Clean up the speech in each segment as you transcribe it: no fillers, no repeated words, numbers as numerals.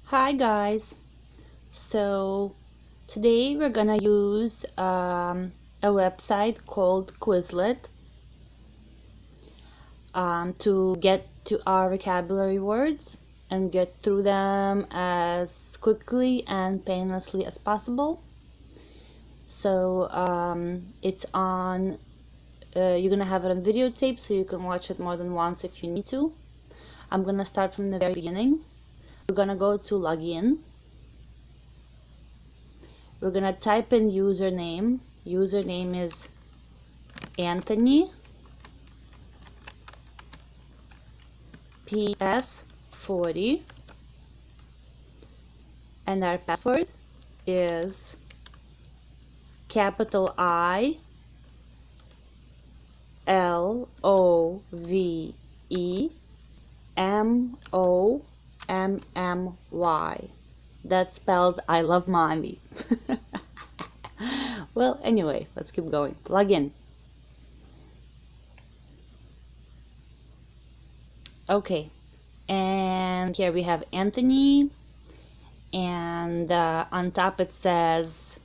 Hi guys, so today we're gonna use a website called Quizlet to get to our vocabulary words and get through them as quickly and painlessly as possible. So it's on, you're gonna have it on videotape so you can watch it more than once if you need to. I'm gonna start from the very beginning. We're gonna go to login. We're gonna type in username. Username is Anthony PS40, and our password is capital I LOVE MOMMY. That spells I love mommy. Well, anyway, let's keep going. Log in. Okay, and here we have Anthony, and on top it says,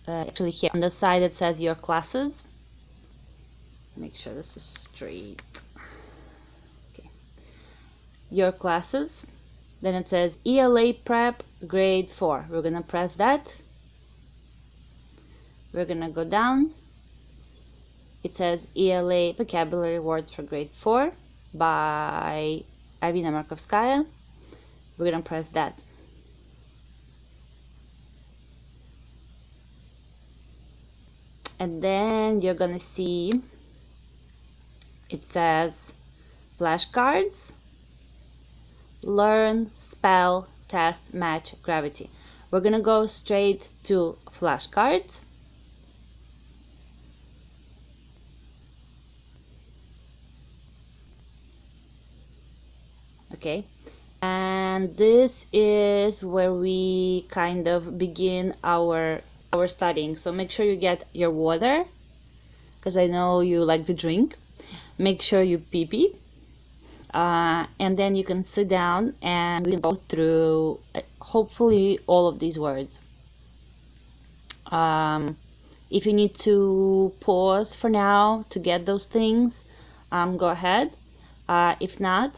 actually here on the side it says your classes. Make sure this is straight. Okay, your classes. Then it says ELA Prep Grade 4. We're gonna press that. We're gonna go down. It says ELA Vocabulary Words for Grade 4 by Irina Markovskaya. We're gonna press that. And then you're gonna see it says flashcards. Learn, spell, test, match, gravity. We're gonna go straight to flashcards. Okay, and this is where we kind of begin our studying. So make sure you get your water, because I know you like to drink. Make sure you pee. And then you can sit down and we can go through hopefully all of these words. If you need to pause for now to get those things, go ahead. If not,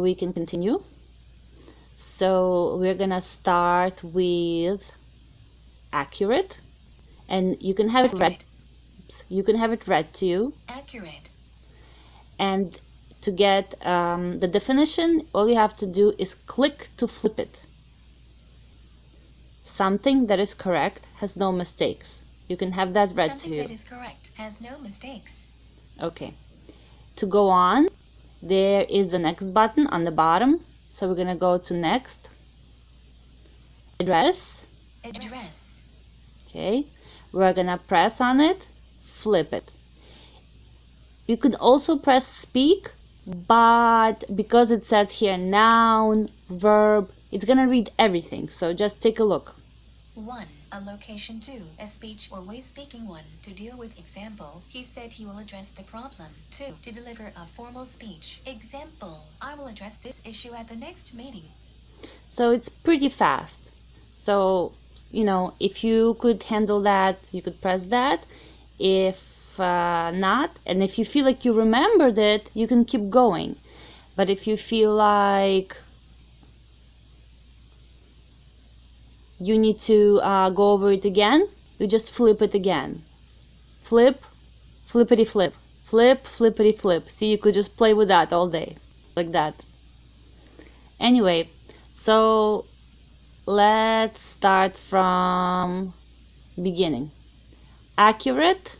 we can continue. So we're gonna start with accurate, and you can have it read. You can have it read to you. Accurate. And to get the definition, all you have to do is click to flip it. Something that is correct has no mistakes. You can have that read to you. Something that is correct has no mistakes. Okay. To go on, there is the next button on the bottom. So we're gonna go to next. Address. Address. Okay. We're gonna press on it, flip it. You could also press speak, but because it says here noun, verb, it's gonna read everything. So just take a look. 1. A location. 2. A speech or way speaking. 1. To deal with example. He said he will address the problem. 2. To deliver a formal speech. Example. I will address this issue at the next meeting. So it's pretty fast. So, you know, if you could handle that, you could press that. If not, and if you feel like you remembered it, you can keep going. But if you feel like you need to go over it again, you just flip it again. Flip, flippity flip, flip, flippity flip. See, you could just play with that all day, like that. Anyway, so let's start from beginning. Accurate.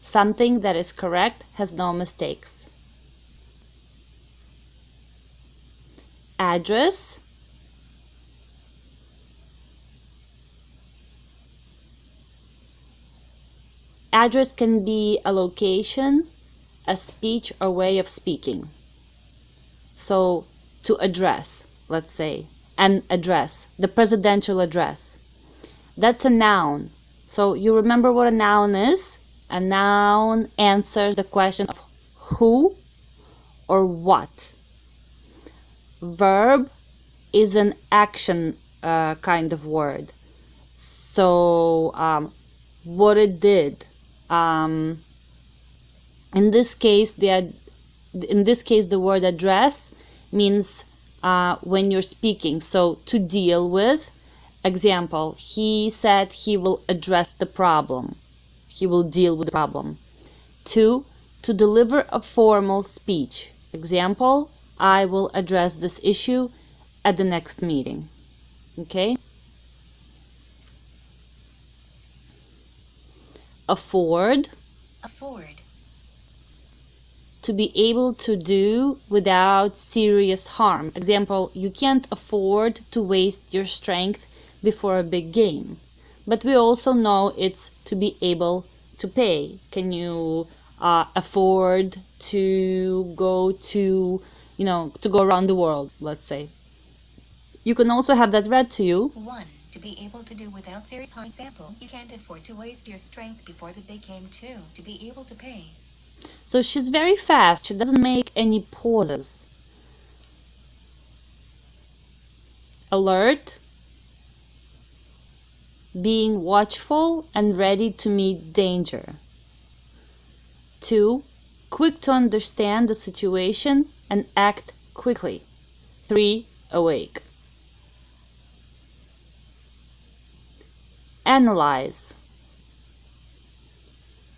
Something that is correct has no mistakes. Address. Address can be a location, a speech, or way of speaking. So to address, let's say, an address, the presidential address. That's a noun. So you remember what a noun is? A noun answers the question of who or what. verb is an action kind of word. So what it did. In this case, the word address means when you're speaking. So to deal with. Example, he said he will address the problem. He will deal with the problem. 2, to deliver a formal speech. Example, I will address this issue at the next meeting. Okay? Afford. Afford. To be able to do without serious harm. Example, you can't afford to waste your strength before a big game. But we also know it's to be able to pay. Can you afford to go to go around the world, let's say? You can also have that read to you. 1. To be able to do without serious harm. Example, you can't afford to waste your strength before the big game. 2. To be able to pay. So she's very fast. She doesn't make any pauses. Alert. Being watchful and ready to meet danger. 2. Quick to understand the situation and act quickly. 3. Awake. Analyze.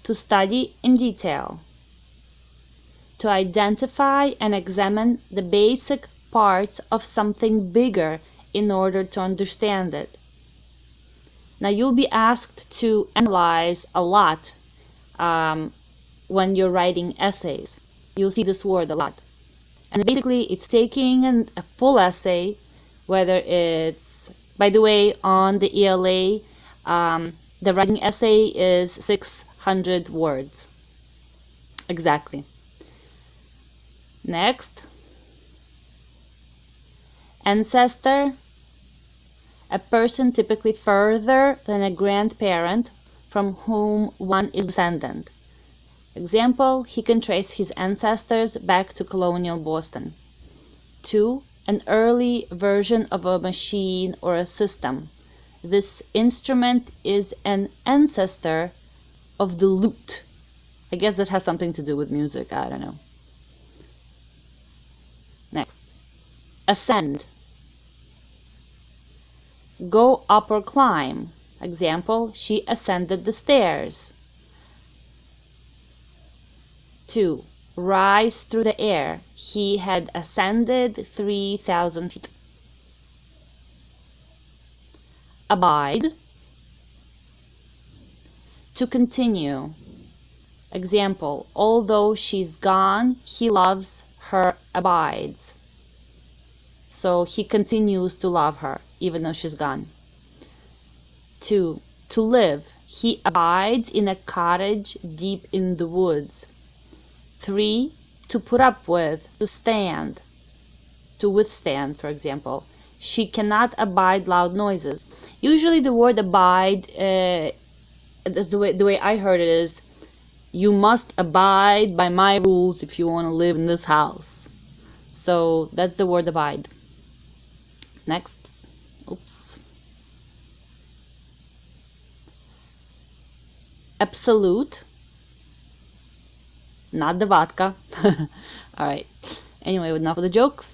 To study in detail. To identify and examine the basic parts of something bigger in order to understand it. Now you'll be asked to analyze a lot when you're writing essays. You'll see this word a lot. And basically it's taking a full essay, whether it's, by the way, on the ELA, the writing essay is 600 words. Exactly. Next. Ancestor. A person typically further than a grandparent from whom one is descendant. Example, he can trace his ancestors back to colonial Boston. 2. An early version of a machine or a system. This instrument is an ancestor of the lute. I guess that has something to do with music, I don't know. Next. Ascend. Go up or climb. Example, she ascended the stairs. 2. Rise through the air. He had ascended 3,000 feet. Abide. To continue. Example, although she's gone, he loves her, abides. So he continues to love her, even though she's gone. 2. To live. He abides in a cottage deep in the woods. 3. To put up with, to stand, to withstand, for example. She cannot abide loud noises. Usually the word abide, the way I heard it is, you must abide by my rules if you want to live in this house. So that's the word abide. Next. Oops. Absolute. Not the vodka. Alright. Anyway, enough of the jokes.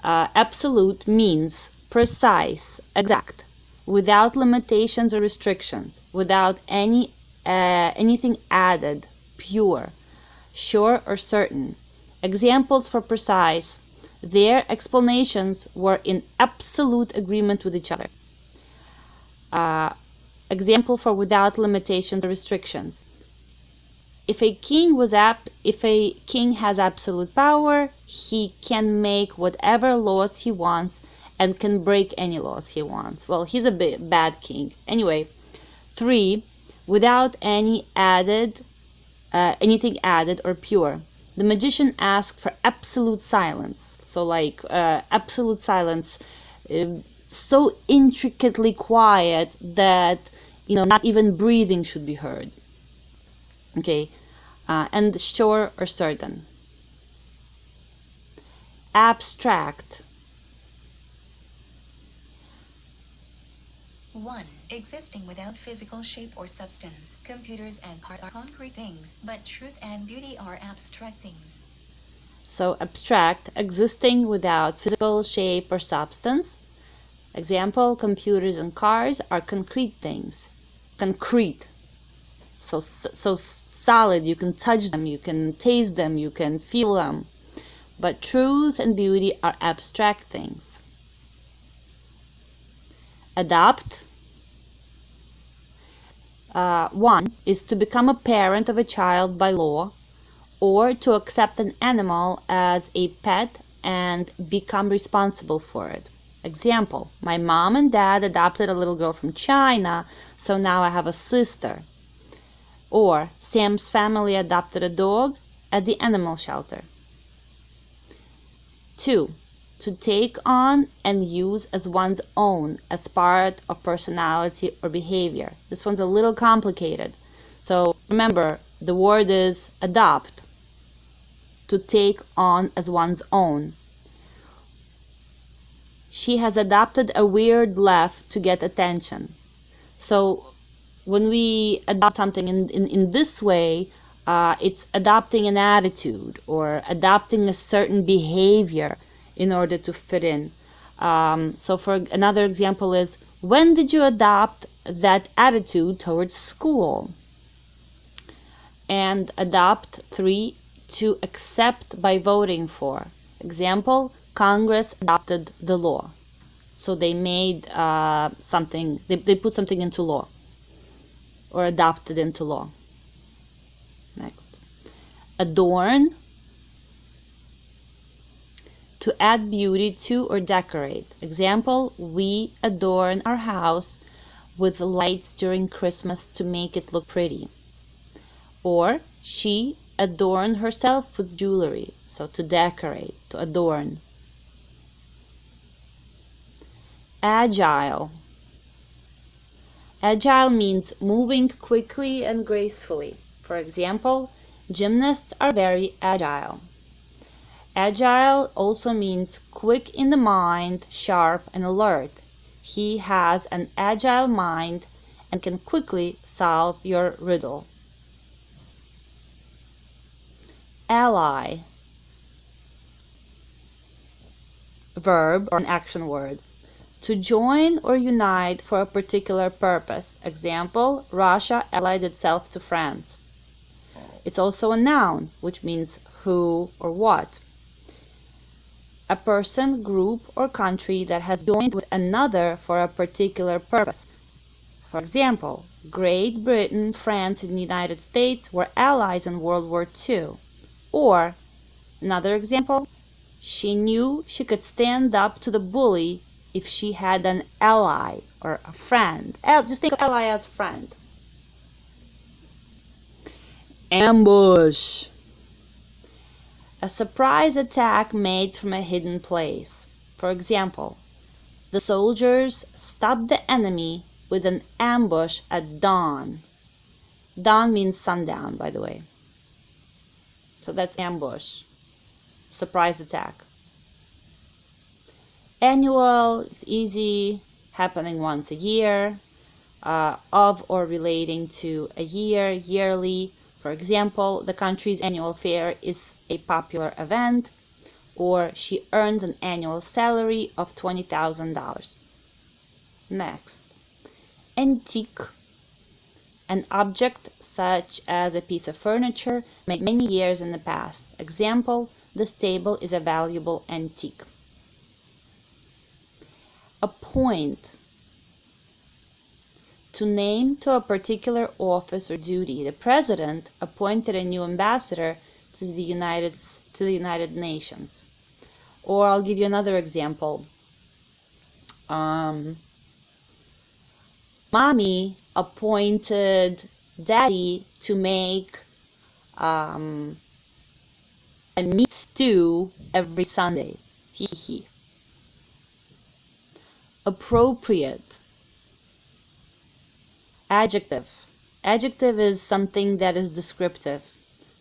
Absolute means precise, exact, without limitations or restrictions, without anything added, pure, sure or certain. Examples for precise. Their explanations were in absolute agreement with each other. Example for without limitations or restrictions. If a king has absolute power, he can make whatever laws he wants and can break any laws he wants. Well, he's a bad king. Anyway, 3. Without anything added or pure. The magician asked for absolute silence. So like absolute silence, so intricately quiet that not even breathing should be heard. Okay, and sure or certain. Abstract. 1. Existing without physical shape or substance. Computers and cars are concrete things, but truth and beauty are abstract things. So abstract, existing without physical shape or substance. Example, computers and cars are concrete things. Concrete. So solid, you can touch them, you can taste them, you can feel them. But truth and beauty are abstract things. Adopt. 1 is to become a parent of a child by law, or to accept an animal as a pet and become responsible for it. Example, my mom and dad adopted a little girl from China, so now I have a sister. Or Sam's family adopted a dog at the animal shelter. 2. To take on and use as one's own, as part of personality or behavior. This one's a little complicated. So remember, the word is adopt. To take on as one's own. She has adopted a weird laugh to get attention. So when we adopt something in this way, it's adopting an attitude or adopting a certain behavior in order to fit in. So for another example is, when did you adopt that attitude towards school? And adopt 3, to accept by voting for. Example, Congress adopted the law. So they made something, they put something into law or adopted into law. Next. Adorn. To add beauty to or decorate. Example, we adorn our house with lights during Christmas to make it look pretty. Or she adorned herself with jewelry. So to decorate, to adorn. Agile. Agile means moving quickly and gracefully. For example, gymnasts are very agile. Agile also means quick in the mind, sharp and alert. He has an agile mind and can quickly solve your riddle. Ally. Verb or an action word. To join or unite for a particular purpose. Example, Russia allied itself to France. It's also a noun, which means who or what. A person, group, or country that has joined with another for a particular purpose. For example, Great Britain, France, and the United States were allies in World War II. Or, another example, she knew she could stand up to the bully if she had an ally or a friend. Just think of ally as friend. Ambush. A surprise attack made from a hidden place. For example, the soldiers stopped the enemy with an ambush at dawn. Dawn means sundown, by the way. So that's ambush. Surprise attack. Annual is easy, happening once a year, of or relating to a year, yearly. For example, the country's annual fair is a popular event, or she earns an annual salary of $20,000. Next. Antique. An object such as a piece of furniture made many years in the past. Example, this table is a valuable antique. Appoint. To name to a particular office or duty. The president appointed a new ambassador to the United Nations. Or I'll give you another example. Mommy appointed Daddy to make a meat stew every Sunday. Hee hee. Appropriate. Adjective. Adjective is something that is descriptive.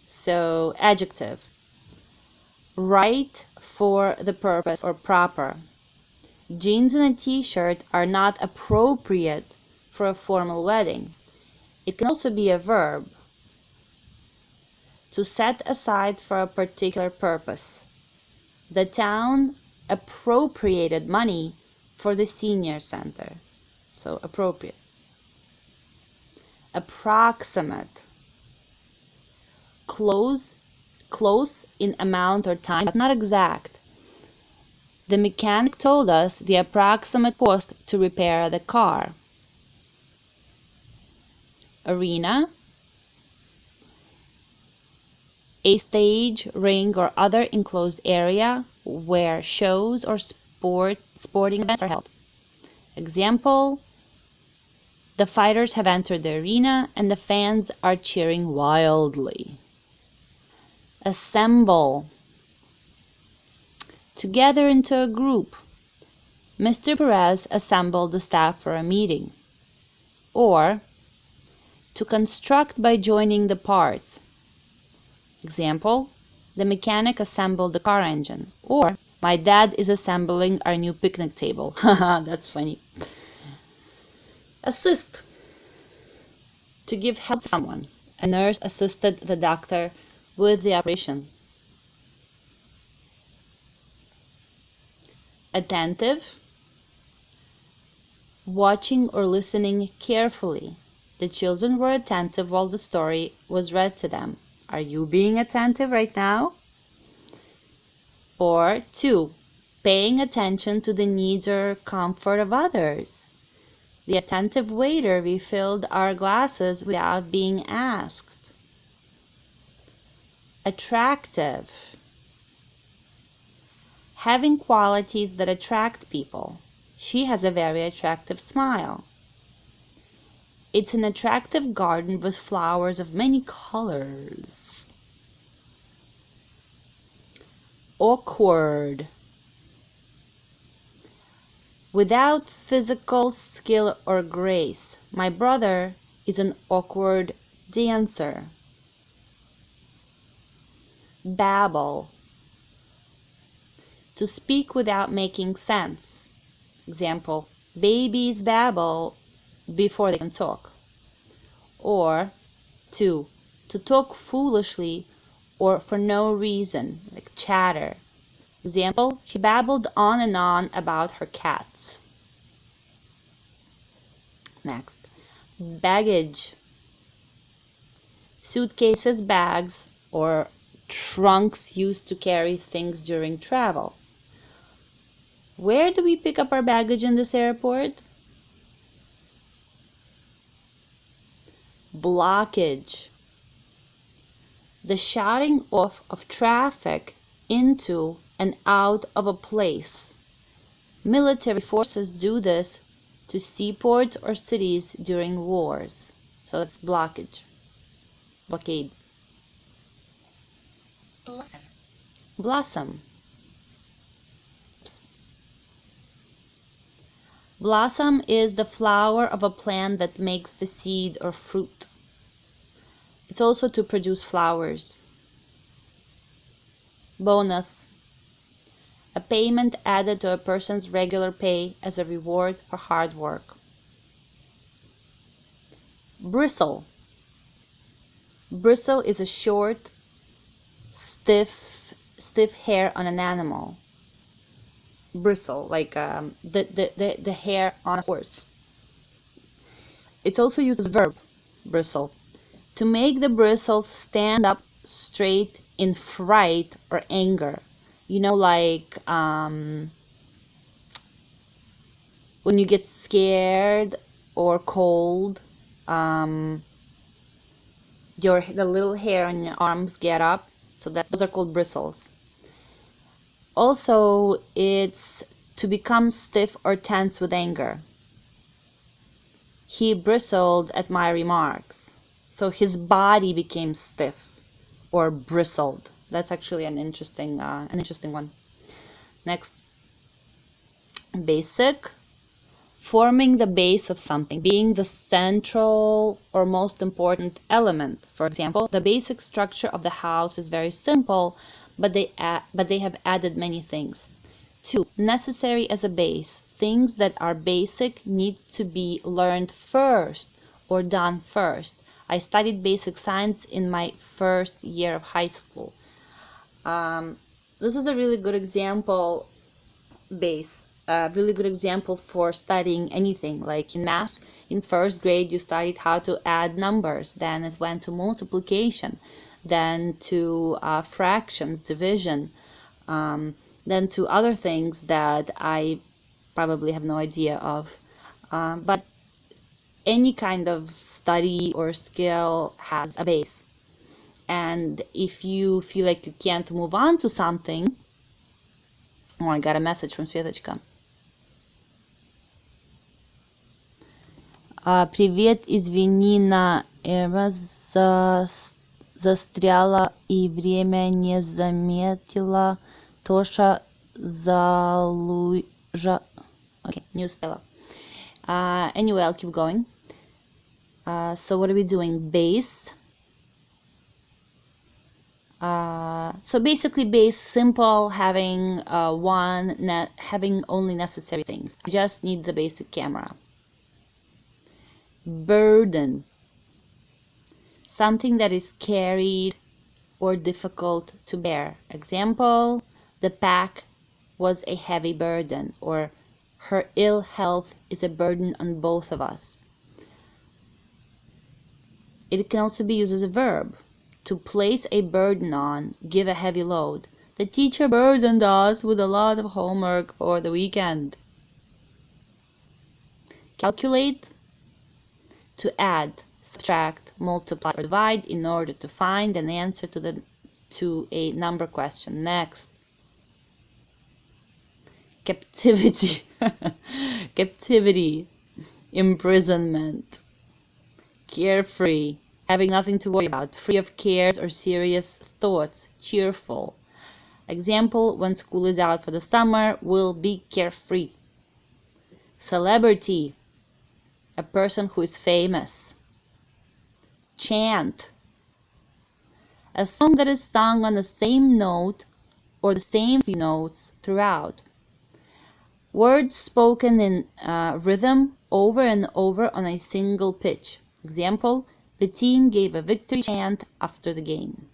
So, adjective. Right for the purpose or proper. Jeans and a t-shirt are not appropriate for a formal wedding. It can also be a verb, to set aside for a particular purpose. The town appropriated money for the senior center. So appropriate. Approximate. Close in amount or time, but not exact. The mechanic told us the approximate cost to repair the car. Arena. A stage, ring, or other enclosed area where shows or sporting events are held. Example, the fighters have entered the arena and the fans are cheering wildly. Assemble. To gather into a group. Mr. Perez assembled the staff for a meeting. Or, to construct by joining the parts. Example, the mechanic assembled the car engine. Or, my dad is assembling our new picnic table. Haha, that's funny. Assist. To give help to someone. A nurse assisted the doctor with the operation. Attentive. Watching or listening carefully. The children were attentive while the story was read to them. Are you being attentive right now? Or 2. Paying attention to the needs or comfort of others. The attentive waiter refilled our glasses without being asked. Attractive. Having qualities that attract people. She has a very attractive smile. It's an attractive garden with flowers of many colors. Awkward. Without physical skill or grace, my brother is an awkward dancer. Babble. To speak without making sense. Example, babies babble before they can talk. Or 2. To talk foolishly or for no reason, like chatter. Example, she babbled on and on about her cats. Next, baggage. Suitcases, bags, or trunks used to carry things during travel. Where do we pick up our baggage in this airport? Blockage. The shutting off of traffic into and out of a place. Military forces do this to seaports or cities during wars. So that's blockage. Blockade. Blossom. Blossom. Blossom is the flower of a plant that makes the seed or fruit. It's also to produce flowers. Bonus. A payment added to a person's regular pay as a reward for hard work. Bristle. Bristle is a short, stiff hair on an animal. Bristle, like the hair on a horse. It's also used as a verb, bristle, to make the bristles stand up straight in fright or anger. You know, like when you get scared or cold, the little hair on your arms get up. So those are called bristles. Also, it's to become stiff or tense with anger. He bristled at my remarks. So his body became stiff or bristled. That's actually an interesting one. Next, basic. Forming the base of something, being the central or most important element. For example, the basic structure of the house is very simple, but they have added many things. 2. Necessary as a base. Things that are basic need to be learned first or done first. I studied basic science in my first year of high school. This is a really good example really good example for studying anything. Like in math, in first grade you studied how to add numbers, then it went to multiplication, then to fractions, division, then to other things that I probably have no idea of. But any kind of study or skill has a base. And if you feel like you can't move on to something, oh, I got a message from Sветочка. Привет, извини, на эра застряла и время не заметила. Тоша залужа. Okay, не успела. Anyway, I'll keep going. So what are we doing? Base. So basically base, simple, having having only necessary things. You just need the basic camera. Burden. Something that is carried or difficult to bear. Example, the pack was a heavy burden, or her ill health is a burden on both of us. It can also be used as a verb. To place a burden on, give a heavy load. The teacher burdened us with a lot of homework for the weekend. Calculate. To add, subtract, multiply, or divide in order to find an answer to a number question. Next. Captivity. Captivity. Imprisonment. Carefree. Having nothing to worry about, free of cares or serious thoughts, cheerful. Example, when school is out for the summer, we'll be carefree. Celebrity, a person who is famous. Chant, a song that is sung on the same note or the same few notes throughout. Words spoken in rhythm over and over on a single pitch. Example, the team gave a victory chant after the game.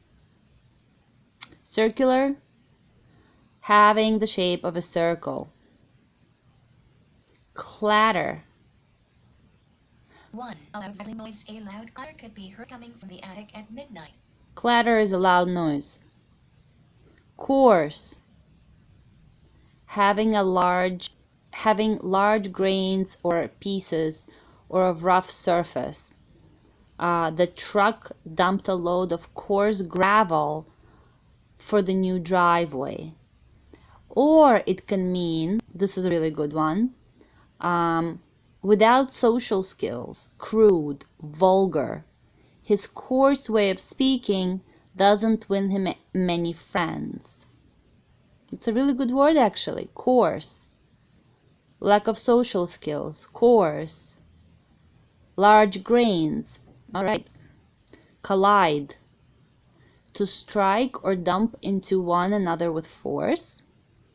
Circular, having the shape of a circle. Clatter. 1. A loud rattling noise. A loud clatter could be heard coming from the attic at midnight. Clatter is a loud noise. Coarse. Having large grains or pieces or a rough surface. The truck dumped a load of coarse gravel for the new driveway. Or it can mean, this is a really good one, without social skills, crude, vulgar. His coarse way of speaking doesn't win him many friends. It's a really good word actually, coarse. Lack of social skills, coarse. Large grains. All right. Collide. To strike or dump into one another with force.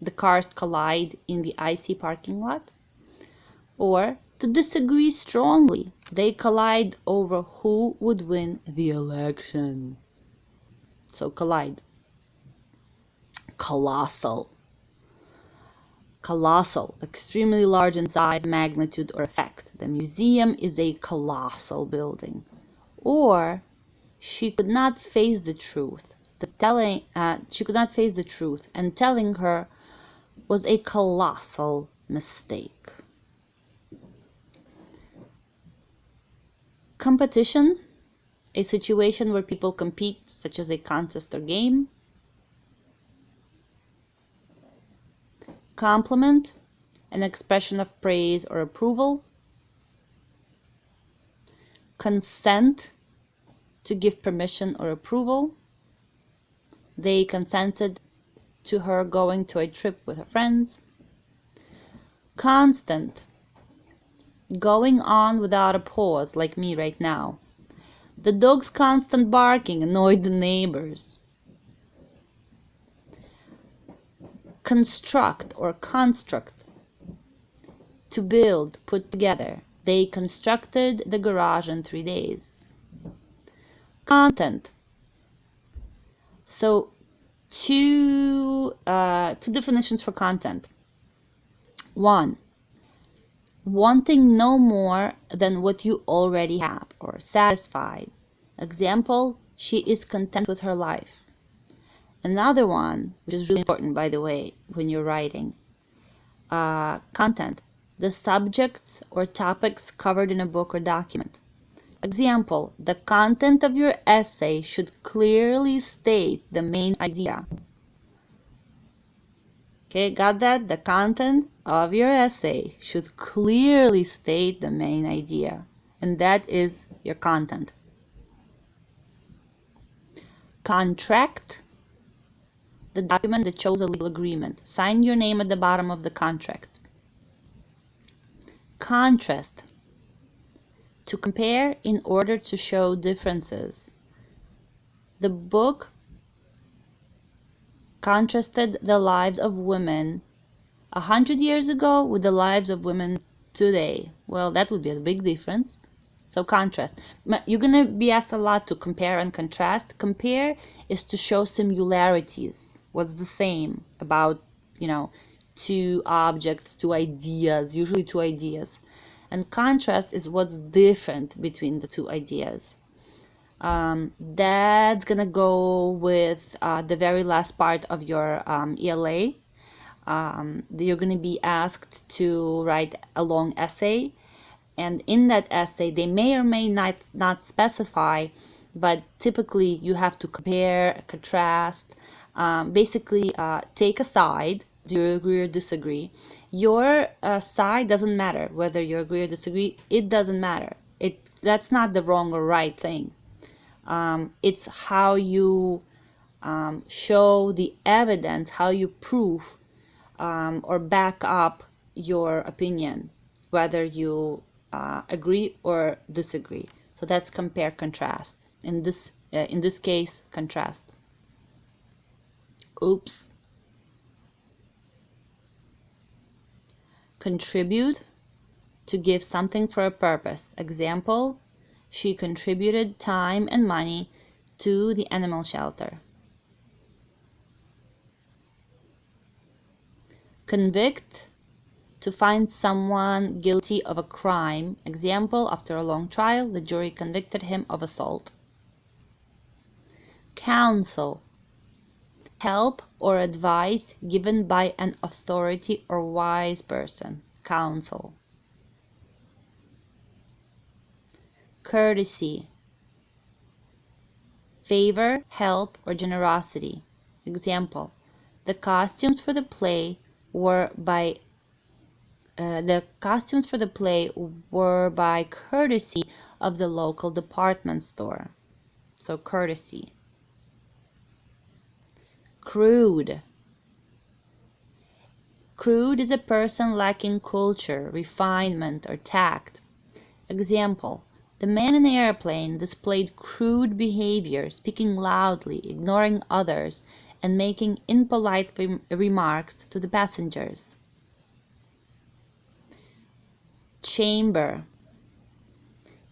The cars collide in the icy parking lot. Or to disagree strongly. They collide over who would win the election. So collide. Colossal. Colossal, extremely large in size, magnitude, or effect. The museum is a colossal building. Or she could not face the truth. She could not face the truth, and telling her was a colossal mistake. Competition, a situation where people compete, such as a contest or game. Compliment, an expression of praise or approval. Consent, to give permission or approval. They consented to her going to a trip with her friends. Constant, going on without a pause, like me right now. The dog's constant barking annoyed the neighbors. Construct or construct. To build, put together. They constructed the garage in 3 days. Content. So two definitions for content. 1, wanting no more than what you already have or satisfied. Example, she is content with her life. Another one, which is really important, by the way, when you're writing, content, the subjects or topics covered in a book or document. Example, the content of your essay should clearly state the main idea. Okay, got that? The content of your essay should clearly state the main idea, and that is your content. Contract, the document that shows a legal agreement. Sign your name at the bottom of the contract. Contrast, to compare in order to show differences. The book contrasted the lives of women 100 years ago with the lives of women today. Well, that would be a big difference. So contrast. You're going to be asked a lot to compare and contrast. Compare is to show similarities. What's the same about, two objects, two ideas, usually two ideas. And contrast is what's different between the two ideas. That's going to go with the very last part of your ELA. You're going to be asked to write a long essay, and in that essay they may or may not specify, but typically you have to compare, contrast, basically take a side. Do you agree or disagree? Your side doesn't matter whether you agree or disagree. It doesn't matter. That's not the wrong or right thing. It's how you show the evidence, how you prove or back up your opinion, whether you agree or disagree. So that's compare, contrast. In this case, contrast. Oops. Contribute, to give something for a purpose. Example, she contributed time and money to the animal shelter. Convict, to find someone guilty of a crime. Example, after a long trial, the jury convicted him of assault. Counsel, help or advice given by an authority or wise person. Counsel. Courtesy, favor, help, or generosity. Example, the costumes for the play were by courtesy of the local department store. So courtesy. Crude. Crude is a person lacking culture, refinement, or tact. Example, the man in the airplane displayed crude behavior, speaking loudly, ignoring others, and making impolite remarks to the passengers. Chamber,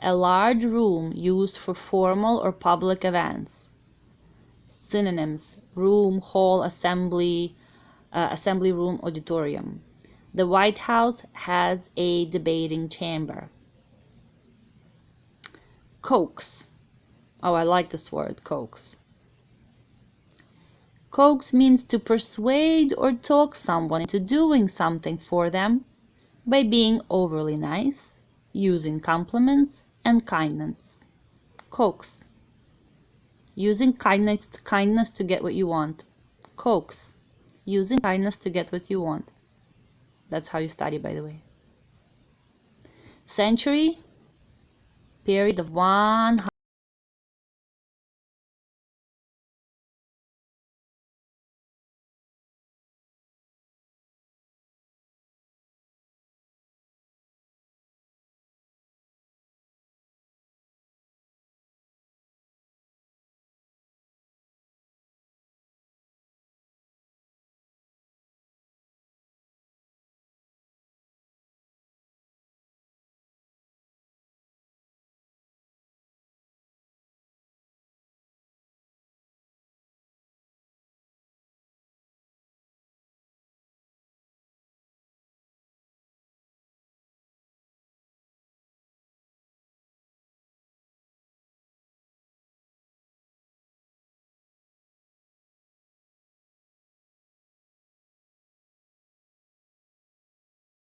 a large room used for formal or public events. Synonyms, room, hall, assembly room, auditorium. The White House has a debating chamber. Coax. Oh, I like this word, coax. Coax means to persuade or talk someone into doing something for them by being overly nice, using compliments and kindness. Coax. Using kindness to get what you want. Coax. Using kindness to get what you want. That's how you study, by the way. Century, period of 100